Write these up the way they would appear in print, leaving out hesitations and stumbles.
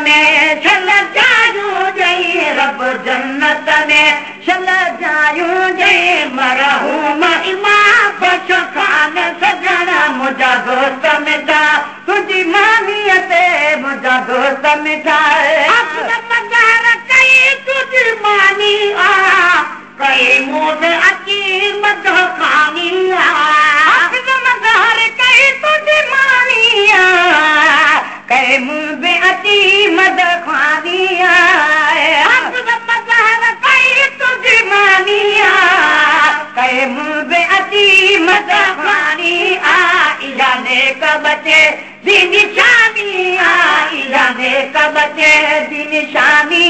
में शल जायूं जई रब जन्नत में शल जायूं जई मरहूम इमाम बख्श खान सजण मुंहिंजा दोस्त मिठा तुंहिंजी मानीअ ते मुंहिंजा दोस्त मिठा कई तुंहिंजी मानी आ कई मूं ते अची मद खानी कई तुंहिंजी मानी आ कई मूं बि अची मद खानी कई तुंहिंजी मानी आ कई मूं बि अची मद खानी इहा नेक बचे दी निशानी इहा नेक बचे दी निशानी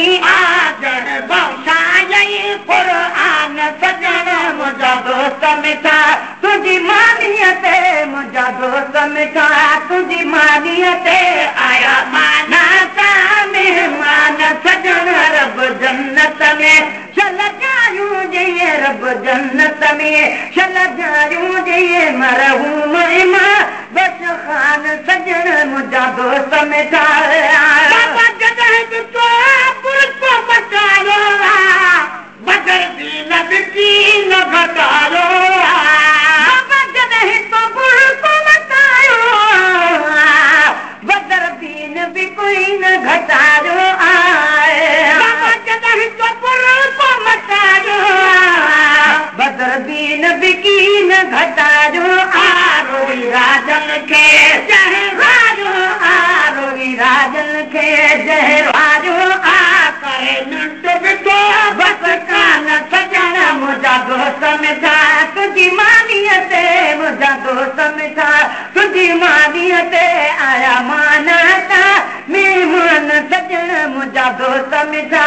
जण बख्शाई क़ुरान सजण मुंहिंजा दोस्त मिठा तुंहिंजी मानीअ ते मुंहिंजा दोस्त मिठा तुंहिंजी मानीअ ते आया माना ता मेहमान सजण रब जन्नत में शल जायूं जई रब जन्नत में शल जायूं जई मरहूम इमाम बख्श खान सजण मुंहिंजा दोस्त मिठा बाबा जॾहिं ॾिठो पुरको मचायो बदर दीन बिकी न घटायो बाबा जॾहिं तो पुरको मचायो बदर दीन बि कोई न घटायो बाबा जॾहिं तो पुरको मचायो बदर दीन बिकी न घटायो रोई राजन खे जहरायो रोई राजन खे जहरायो करे नंढ बिठो बस कान सजण मुंहिंजा दोस्त मिठा तुंहिंजी मानीअ ते मुंहिंजा दोस्त मिठा तुंहिंजी मानीअ ते आया माना ता मेहमान सजण मुंहिंजा दोस्त मिठा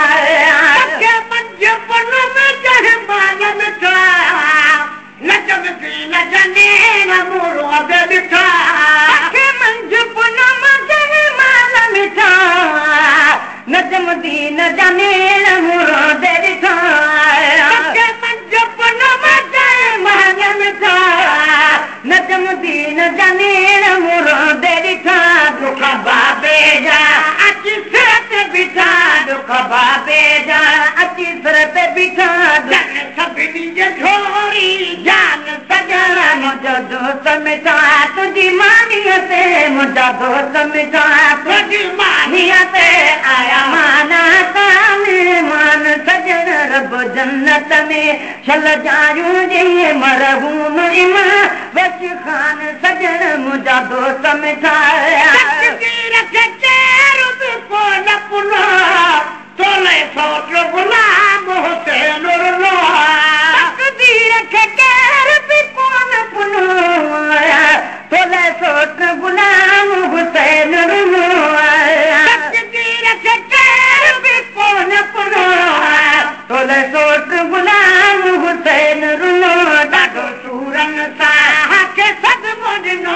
पंज पुन में जहमान मिठा नचम की न जने न मोरो अॻ ॾिठा मंझ पुन में जहमान मिठा नचम दी न जने न मोरो ॾिठा मंझ पुन में जहमान मिठा नचम दी न जने न मोरो ॾिठा दुख बाबे जा अची सिर ते बीठा दुख बाबे जा अची सिर ते बीठा सभिनी जे छोरी जान सजण मुंहिंजो दोस्त मिठा तुंहिंजी मानीअ ते मुंहिंजा दोस्त मिठा तुंहिंजी मानीअ ते आया माना ता मेहमान सजण रब जन्नत में शल जायूं जई मरहूम इमाम बख्श खान सजण मुंहिंजा दोस्त मिठा तोले सोच गुलाम हुसैन तोले सोच गुलाम हुसैन तोले सोच गुलाम हुसैन ॾाढो सूरन सां खे सदमो ॾिनो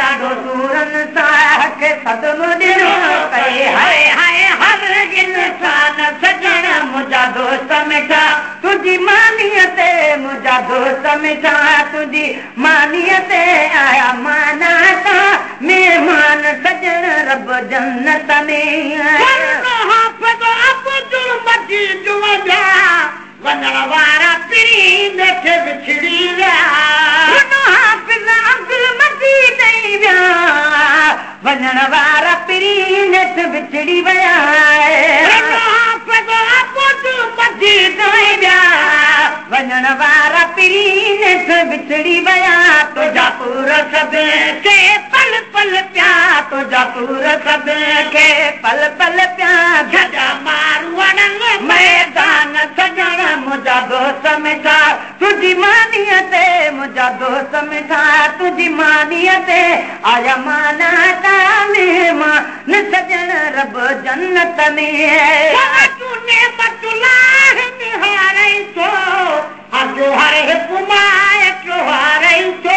ॾाढो सूरन सां खे सदमो ॾिनो कई हाय हाय हर इंसान सजण मुंहिंजा दोस्त मिठा तुंहिंजी मानीअ ते मुंहिंजा दोस्त मिठा तुंहिंजी मानीअ ते आया माना ता मेहमान सजण रब जन्नत में वञण वारा पिरी नेठि विछड़ी विया वञण वारा पिरी नेठि विछड़ी विया वञण वारा पिरी नेठि विछड़ी विया तुंहिंजा पूर सभु खे पल पल पिया तुंहिंजा पूर सभु खे पल पल पिया झॾा मारूअण मैदान सजण मुंहिंजा दोस्त मिठा तुंहिंजी मानीअ ते मुंहिंजा दोस्त मिठा तुंहिंजी मानीअ ते आया माना ता मेहमान सजण रब जन्नत में तूने मतुलाह निहारई तो जो हर हिकुमाए जो हारई तो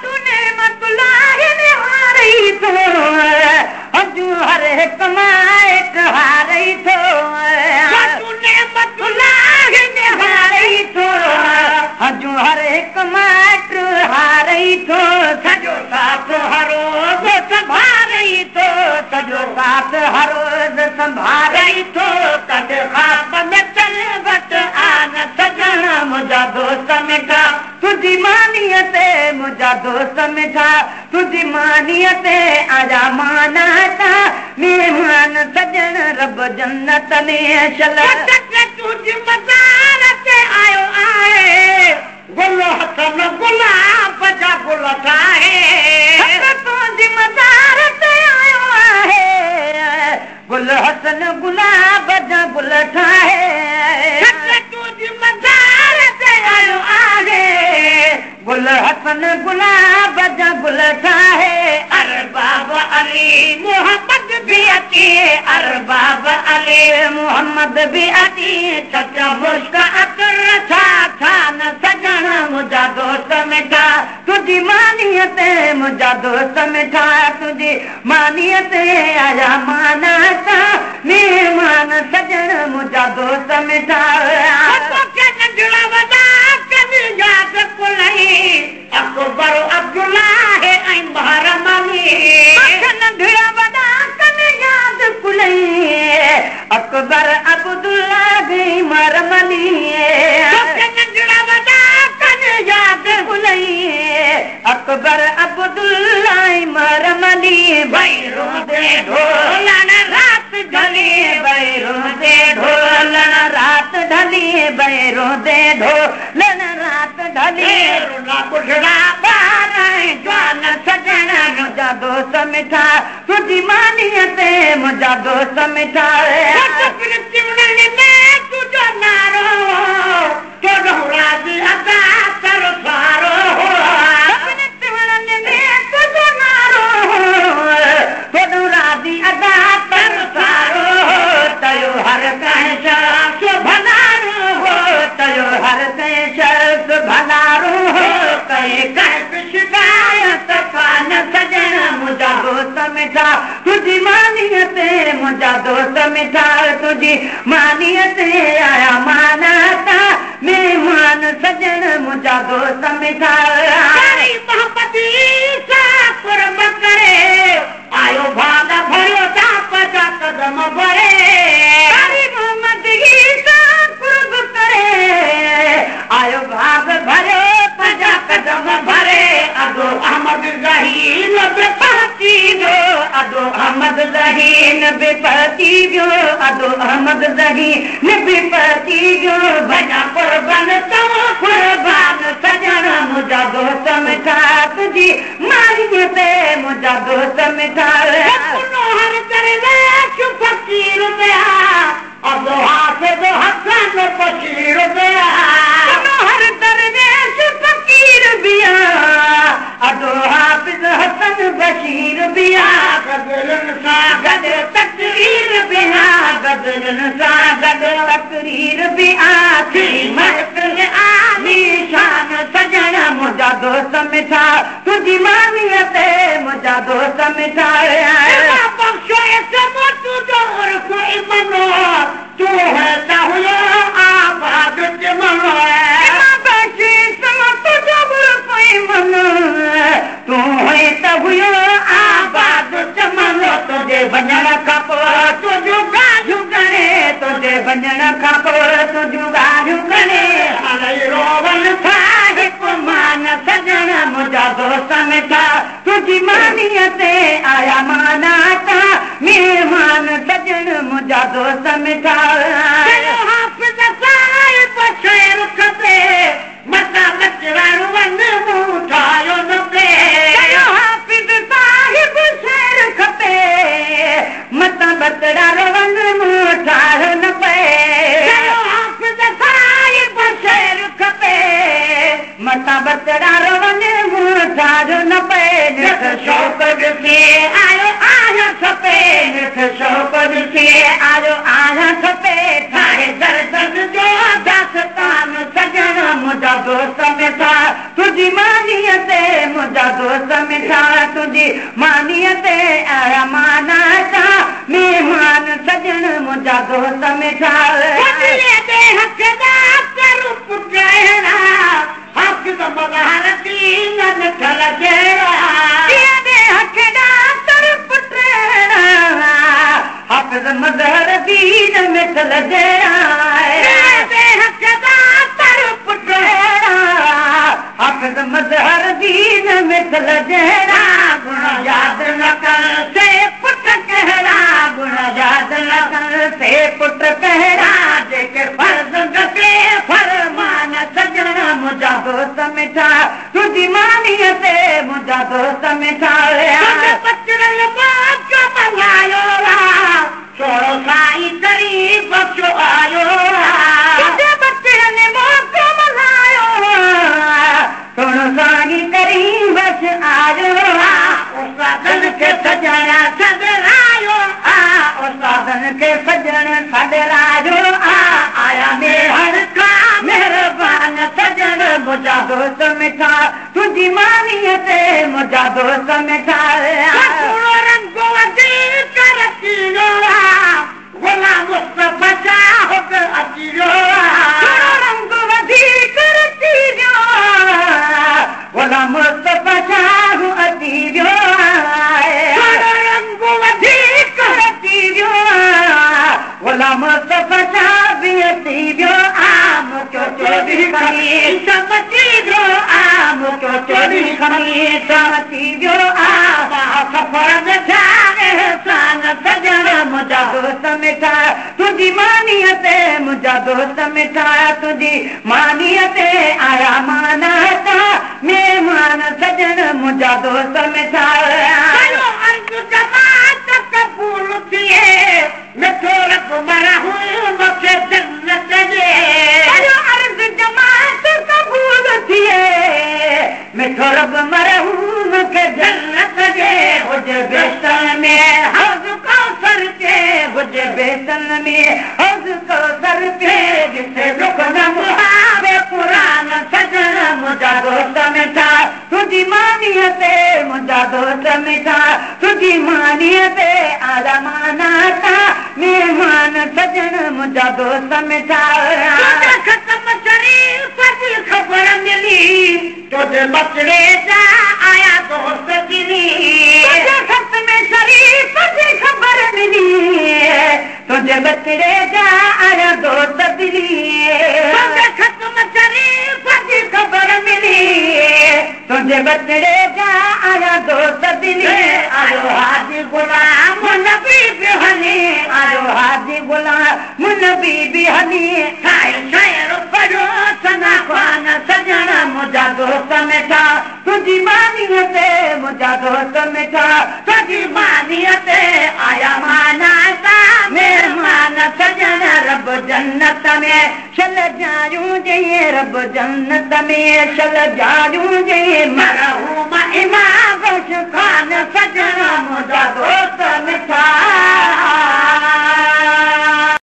तूने मतुलाह निहारई तो जो हर हिकुमाए जो हारई तो तूने मतुलाह निहारई तो जो हर हिकुमाए हारई तो सजो साथ हरो संभारई तो सजो साथ हर रोज संभाले थो कॾहिं ख़्वाब में चल वट आन सजण मुंहिंजा दोस्त मिठा तुंहिंजी मानीअ ते मुंहिंजा दोस्त मिठा तुंहिंजी मानीअ ते आजा माना था मेहमान सजण रब जन्नत में शल तुंहिंजी मज़ार ते आयो आहे गुल हसन गुलाब जा गुल ठाहे तुंहिंजी मज़ार ते आयो आहे गुल हसन गुलाब जा गुल ठाहे तुंहिंजी मज़ार ते आयो आहे गुल हसन गुलाब जा गुल ठाहे अरबाब अली मोहम्मद भी अची अरबाब अली मोहम्मद भी अची सचा मुश्क अतर छा छा न सजण मुंहिंजा दोस्त मिठा तुंहिंजी मानीअ ते मुंहिंजा दोस्त मिठा तुंहिंजी मानीअ ते आया माना था मेहमान सजण मुंहिंजा दोस्त मिठा याद कुलई अकबर अब्दुल्लाह ऐं महरमली नंढड़ा वॾा कन याद कुलई अकबर अब्दुल्लाह ऐं महरमली नंढड़ा वॾा कन याद कुलई अकबर अब्दुल्लाह ऐं महरमली भई रोदे ढोलण रात ढली भई रोदे ढोलण रात ढली भई रोदे ढोलण रात ढली रुला पुछड़ा ॿार जवान सजण मुंहिंजा दोस्त मिठा तुंहिंजी मानीअ ते मुंहिंजा दोस्त मिठा तुंहिंजो नारो तुंहिंजो राज़ी अदा कर सारो तुंहिंजो नारो तुंहिंजो राज़ी अदा कर सारो तयो हर कंहिं शख़्स भलारो हो तयो हर कंहिं शख़्स भलारो हो कंहिं शिकायत कान सजण मुंहिंजा दोस्त मिठा तुंहिंजी मानीअ ते मुंहिंजा दोस्त मिठा तुंहिंजी मानीअ ते आया माना था मेहमान सजण मुंहिंजा दोस्त मिठा मोहम्मद सां कुर्ब करे आयो भाग भरियो था पजा कदम भरे मोहम्मद सां कुर्ब करे आयो भाग भरियो पजा कदम भरे अदो अहमद ज़हीन बेपहती जो अदो अहमद ज़हीन बेपहती जो अदो अहमद ज़हीन बेपहती जो भॼा कुर्बान तो कुर्बान सजण मुंहिंजा दोस्त मिठा तुंहिंजी मानीअ ते मुंहिंजा दोस्त मिठा हर दरवेश फ़कीर दया अदो हाफ़िज़ हसन बशीर दया हर दरवेश फ़कीर बिया अदो हाफ़िज़ हसन बशीर बिया गदरन सां गॾु तकरीर बिया गदरन सां गॾु तकरीर बिया थी महफ़िल आली शान सजण मुंहिंजा दोस्त मिठा तुंहिंजी मानीअ ते मुंहिंजा दोस्त मिठा बख़्शो तुंहिंजो उर्फ़ इमनो तू है त हुयो आबाद जमनो बख़्शी तुंहिंजो उर्फ़ इमनो तू है त हुयो आबाद जमनो तुंहिंजे वञण खां पोइ तुंहिंजूं ॻाल्हियूं गणे तुंहिंजे वञण खां पोइ तुंहिंजूं ॻाल्हियूं गणे हाणे रोवन था हिकु मान सजण मुंहिंजा दोस्त मिठा तुंहिंजी मानीअ ते आया माना था मेहमान सजण मुंहिंजा दोस्त मिठा हाफ़िज़ साहिब शेर खपे मथां लचराणो वन मूं ठाहियो न पिए हाफ़िज़ साहिब शेर खपे मथां बतराणो वन मूं ठाहियो न पिए हाफ़िज़ साहिब शेर खपे मथां बतराणो वन मूं ठाहियो न पिए शौक़ ॾिसी आयो आया खपे शौक़ ॾिसी आयो आया खपे ठाहे दर्दन जो दास्तान सजण मुंहिंजा दोस्त मिठा तुंहिंजी मानीअ ते मुंहिंजा दोस्त मिठा तुंहिंजी मानीअ ते आया माना था मेहमान सजण मुंहिंजा दोस्त मिठा हाफ़िज़ मज़हर दीन मिसल जहिड़ा गुण यादि न कर से पुट कहिड़ा गुण यादि न कर से पुट कहिड़ा जेके फर्ज़ ढके फरमान सजण मुंहिंजा दोस्त मिठा तुंहिंजी मानीअ ते मुंहिंजा दोस्त मिठा बचड़नि बाप बनायो सोरो साईं गरीब बचो आयो बचड़नि बाप बनायो सोरो साईं गरीब बच आयो उस्तादनि खे सजण सदरायो उस्तादनि खे सजण सदरायो आया मेहर का मेहरबान सजण मुंहिंजा दोस्त मिठा तुंहिंजी मानीअ ते मुंहिंजा दोस्त मिठा रंगो वधीक रचीलो गुलाम मुस्तफा चाहत अचीलो रंग वधीक रचीलो गुलाम मुस्तफा चाहु अचीलो रंग वधीक रचीलो गुलाम मुस्तफा चाह बि अचीलो आम जो चोरी खणी समझीलो आम जो चोरी खणी समझीलो सफ़र में एहसान सजण मुंहिंजा दोस्त मिठा तुंहिंजी मानीअ ते मुंहिंजा दोस्त मिठा तुंहिंजी मानीअ ते आया माना था महिमान सजण मुंहिंजा दोस्त मिठा कबूल थिए मिठो रब मरहू मूंखे जन्नत ॾे अर्ज़ जमात कबूल थिए मिठो रब मरहू मूंखे जन्नत ॾे हुजे बेसन में हज़ कौसर के हुजे बेसन में हज़ कौसर के जिथे दुख न मुहावे क़ुरान सजण मुंहिंजा दोस्त मिठा तुंहिंजी मानीअ ते मुंहिंजा दोस्त मिठा तुंहिंजी मानीअ ते आला माना था महिमान सजण मुंहिंजा दोस्त मिठा ख़तम शरीफ़ जी ख़बर मिली तुंहिंजे बचड़े जा आया दोस्त गिरी खत में शरीफ़ जी ख़बर मिली तुंहिंजे बचड़े जा आया दोस्त दिली ख़तम शरीफ़ जी ख़बर मिली तुंहिंजे बचड़े जा आया दोस्त दिली आयो हाजी गुलाम नबी बि हनी आयो हाजी गुलाम नबी बि हनी शाइर पढ़ो सना ख़्वान सजण मुंहिंजा दोस्त मिठा तुंहिंजी मानीअ ते मुंहिंजा दोस्त मिठा तुंहिंजी मानीअ ते आया माना सा महिमान सजण रब जन्नत में शल जायूं जइए रब जन्नत में शल जायूं जइए मरहूम इमाम बख्श खान सजण मुंहिंजा दोस्त मिठा